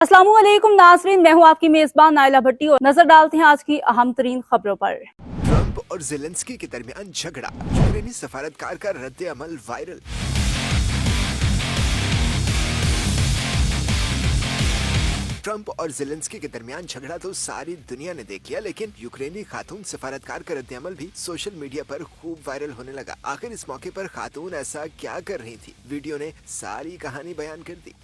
अस्सलाम वालेकुम नाज़रीन, मैं हूँ आपकी मेज़बान नाइला भट्टी और नजर डालते हैं आज की अहम तरीन खबरों पर। ट्रंप और ज़ेलेंस्की के दरमियान झगड़ा, यूक्रेनी सफारतकार का रद्द अमल वायरल। ट्रंप और ज़ेलेंस्की के दरमियान झगड़ा तो सारी दुनिया ने देख लिया, लेकिन यूक्रेनी खातून सफारतकार का रद्द अमल भी सोशल मीडिया पर खूब वायरल होने लगा। आखिर इस मौके पर खातून ऐसा क्या कर रही थी? वीडियो ने सारी कहानी बयान कर दी।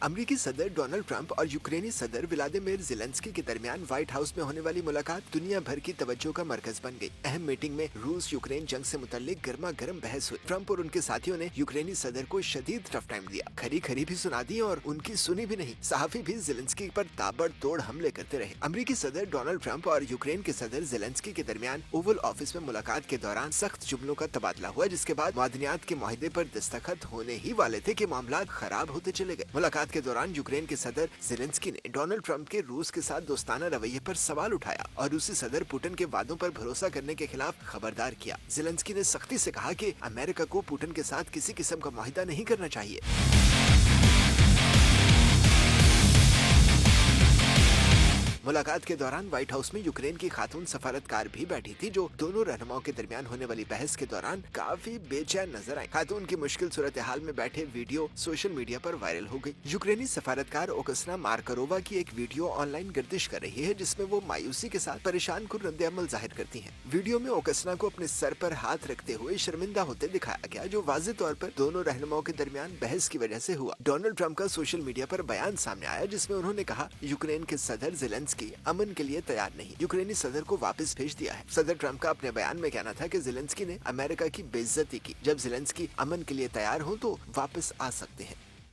अमेरिकी सदर डोनाल्ड ट्रंप और यूक्रेनी सदर व्लादिमीर ज़ेलेंस्की के दरमियान व्हाइट हाउस में होने वाली मुलाकात दुनिया भर की तवज्जो का मरकज बन गई। अहम मीटिंग में रूस यूक्रेन जंग से मुतल्लिक गर्मा गर्म बहस हुई। ट्रंप और उनके साथियों ने यूक्रेनी सदर को शदीद टफ टाइम दिया, खरी खरी भी सुना दी और उनकी सुनी भी नहीं। सहाफी भी ज़ेलेंस्की पर ताबड़तोड़ हमले करते रहे। अमेरिकी सदर डोनाल्ड ट्रंप और यूक्रेन के सदर ज़ेलेंस्की के दरमियान ओवल ऑफिस में मुलाकात के दौरान सख्त जुमलों का तबादला हुआ, जिसके बाद मादनियात के मुआहदे पर दस्तखत होने ही वाले थे कि मामला खराब होते चले गए। मुलाकात के दौरान यूक्रेन के सदर ज़ेलेंस्की ने डोनाल्ड ट्रंप के रूस के साथ दोस्ताना रवैये पर सवाल उठाया और रूसी सदर पुतिन के वादों पर भरोसा करने के खिलाफ खबरदार किया। ज़ेलेंस्की ने सख्ती से कहा कि अमेरिका को पुतिन के साथ किसी किस्म का मुआहिदा नहीं करना चाहिए। मुलाकात के दौरान व्हाइट हाउस में यूक्रेन की खातून सफारतकार भी बैठी थी, जो दोनों रहनुमाओं के दरमियान होने वाली बहस के दौरान काफी बेचैन नजर आई। खातून की मुश्किल सूरत हाल में बैठे वीडियो सोशल मीडिया पर वायरल हो गई। यूक्रेनी सफारतकार ओकसना मार्कारोवा की एक वीडियो ऑनलाइन गर्दिश कर रही है, जिसमें वो मायूसी के साथ परेशान कुन रद्द अमल जाहिर करती हैं। वीडियो में ओकसना को अपने सर पर हाथ रखते हुए शर्मिंदा होते दिखाया गया, जो वाज़ेह तौर पर दोनों रहनुमाओं के दरमियान बहस की वजह से हुआ। डोनाल्ड ट्रंप का सोशल मीडिया पर बयान सामने आया, जिसमें उन्होंने कहा यूक्रेन के सदर ज़ेलेंस्की अमन के लिए तैयार नहीं, यूक्रेनी सदर को वापस भेज दिया है। सदर ट्रंप का अपने बयान में कहना था कि ज़ेलेंस्की ने अमेरिका की बेइज्जती की। जब ज़ेलेंस्की अमन के लिए तैयार हो तो वापस आ सकते हैं।